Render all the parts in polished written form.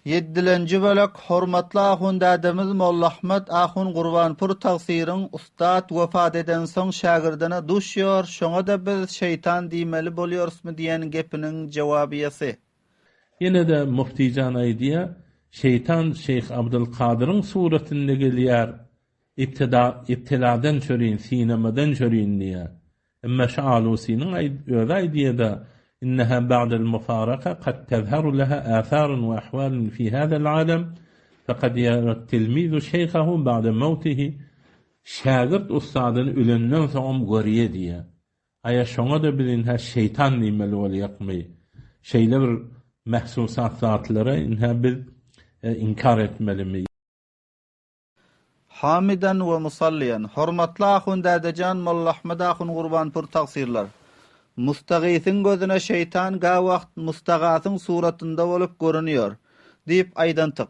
7-nji bölek hormatly ahundadymyz Molla Ahmed Ahun Gurbanpur tagsyryň ustad wefat eden soň şagirdine duşýar, şoňa da biz şeytan diýmeli bolýarsmy diýen gepiniň jogabyasy. Yine de Muftican aýdýa, şeytan Şeyh Abdülkadir'in suretinde gelýär. İptiladan çöreýin, sinemadan çöreýin diýär. Emma Şa'alusi'nin aýdýa da إنها بعد المفارقة قد تظهر لها آثار وأحوال في هذا العالم فقد يرى التلميذ شيخه بعد موته şagird ustadyny ölenden soň görýär diýär. Aýa şoňa da bilinha şeytan nimeli bolýakmy? Şeýle bir mahsusat zatlara inha biz inkar etmelimi? Hamidan we musalliyan hormatly ahundadajan Molla Ahmed Ahun Gurbanpur tagsirler. Mustagîsin gözüne şeytan ga wagt mustagasyn suratynda bolup görünýär diýip aýdantyk.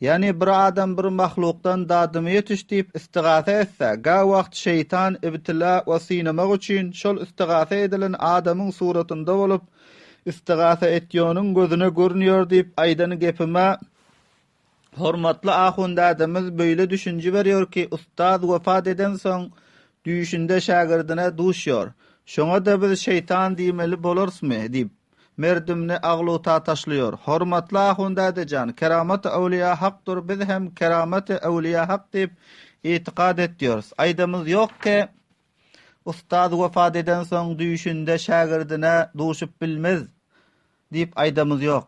Yani bir adam bir mahlukdan dadymy ýetiş diýip istigasa etse, ga wagt şeytan ibtila we sinemek üçin şol istigasa edilen adamyň suratynda bolup istigasa etýäniň gözüne görünýär diýip aýdany gepime hormatly ahundadymyz beýle düşünje berýär ki ustad wefat eden soň düýüşinde şagirdine duşýar. Şoňa da biz şeytan diýmeli bolarsmy diýip merdimni agluta taşlıyor. Hormatly ahundadajan keramat-ı awliya hakdyr, biz hem keramat-ı awliya hak diýip itiqad etýärys. Aýdymyz ýok ki ustad wefat eden soň düýüşinde şagirdine duşup bilmez diýip aýdymyz ýok.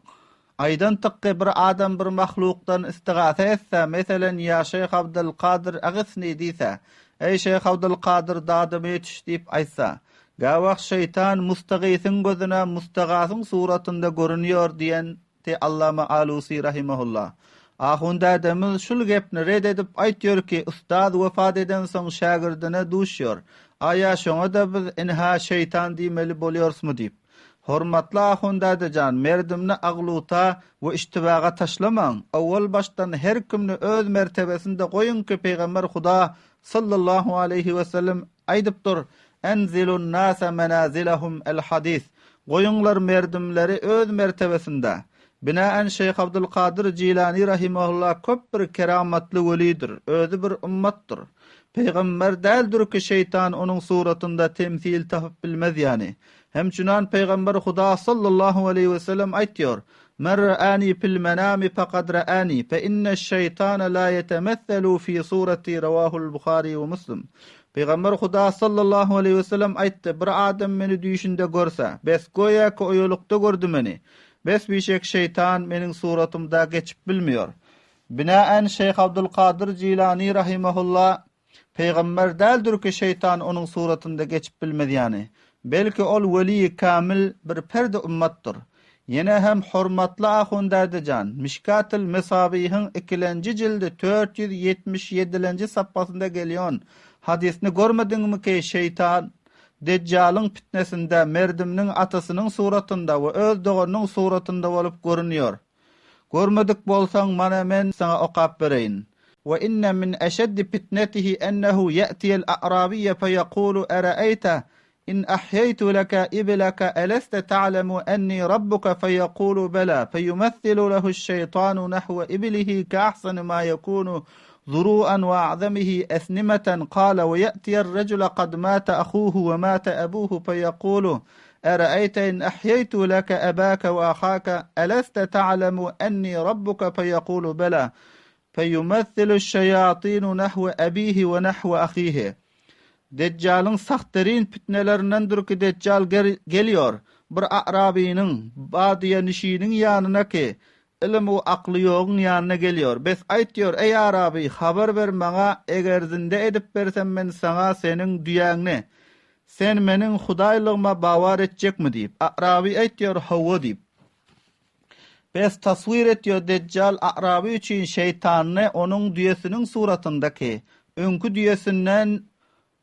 Aýdan tykky bir adam bir mahlukdan istigasa etse, meselen ya Şeyh Abdülkadir agysyny diýse, ey Şeyh Abdülkadir dadymy ýetiş diýip aýtsa, gawaq şeytan mustagîsin gözüne mustagasyn suratynda görünýär diýen te Allama Alusi rahimahullah. Ahundadymyz şul gepni red edip aýtýar ki ustad wefat eden soň şagirdine duşýar. Aýa şoňa da biz inha şeytan diýmeli bolýarsmy diýip. Hormatly ahundadajan merdimni agluta we iştibaga taşlamaň. Awwal başdan her kimni öz mertebesinde goýun ki Peýgamber Huda sallallahu aleyhi we sellem aýdypdyr: Enzilun nasa manazilahum el hadis. Goyunlar merdimleri öz mertebesinde. Binaen Şeyh Abdülkadir Jilani rahimahullah köp bir keramatly welidir. Özü bir ummatdyr. Peýgamber däldir ki şeytan onun suratynda temsil tapyp bilmez yani. Hemçunan Peýgamber Huda sallallahu aleyhi ve sellem aýtýar: "Men ra'ani fil manami faqad ra'ani fe inne'ş-şeytana la yetemethalu fi surati." Ravahul Buhari ve Müslim. Peýgamber Huda sallallahu aleyhi ve sellem aýtdy: "Bir adam meni düýüşinde görse, bes goýa ki oýulukda gördü meni. Bes bişek şeytan meniň suratymda geçip bilmiyor." Binaen Şeyh Abdülkadir Jilani rahimahullah Peýgamber däldir ki şeytan onun suratynda geçip bilmedi yani. Belki ol weli kamil bir perde ummatdyr. Yine hem hormatly ahundadajan Mişkatul Mesabihin 2-nji jildi 477-nji sappasynda gelýän hadisni görmediňmi ki şeytan Deccal'ın fitnesinde merdimniň atasynyň suratynda we öz doganynyň suratynda bolup görünýär. Görmedik bolsaň mana men sana okap bereýin. Ve inne min eşeddi fitnetihi ennehu ya'tiyel a'rabiyye fe yaqulu era'ayta in ahyaytu laka iblaka alasta ta'lamu anni rabbuka fe yaqulu bela fe yumathilu lehu'ş-şeytanu nahwa iblihi ka ahsani ma yakunu ذروءا وأعظمه أثنمة قال ويأتي الرجل قد مات أخوه ومات أبوه فيقول أرأيت إن أحييت لك أباك وأخاك ألست تعلم أني ربك فيقول بلى فيمثل الشياطين نحو أبيه ونحو أخيه. Deccal'ın sahterin fitnelerindendir ki Deccal geliyor bir a'rabinin badiye nişinin yanına ki ilim o aklı yoğun yanına geliyor. Bes aýtýar: "Ey Arabi, haber ver maňa, eger zinde edip bersem men sana senin düýäňni, sen meniň hudaýlygma bawar etjekmi?" diýip. Arabi aýtýar: "Hawa" diýip. Bes tasvir etýär Deccal Arabi üçin şeytanyny onuň düýesiniň suratyndaky öňkü düýesinden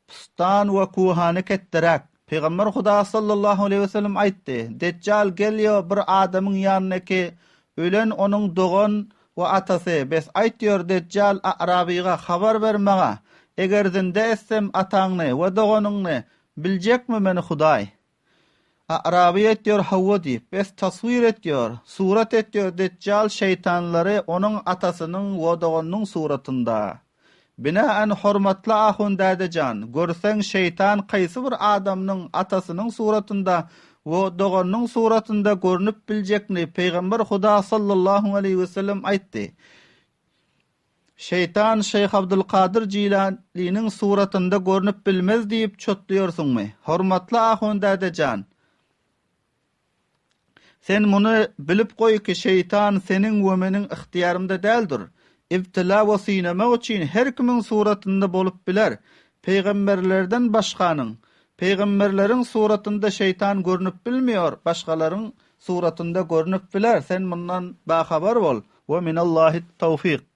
pustan we kuhany ketdirek. Peýgamber Huda sallallahu aleyhi ve sellem aýtdy: "Deccal gelýär bir adamyň ýanyna ki ölen onun dogan we atasy. Bes aýtýar Deccal Arabiga habar bermäge, eger zinde etsem ataňny we doganyňny biljekmi meni Hudaý?" Arabi etdiyor Havva deyip, bes tasvir etdiyor, surat etdiyor Deccal şeytanları onun atasının Vodogon'un suratında. Binaen hormatly ahun dädejan, görsen şeytan qaysy bir adamyň atasının suratında Vodogon'un suratında görünüp biljekni Peýgamber Huda sallallahu aleyhi ve sellem aýtdy. Şeytan Şeyh Abdülkadir Jilani'nin suratında görünüp bilmez deyip çotluyorsunmu? Hormatly ahun dädejan, sen bunu bilip koy ki şeytan senin ve menin ihtiyarımda däldir. İbtila ve sinemek için her kimin suratında bolup biler. Peygamberlerden başkanın, peygamberlerin suratında şeytan görünüp bilmiyor, başkaların suratında görünüp biler. Sen bundan bahabar bol. Ve minallahi tevfik.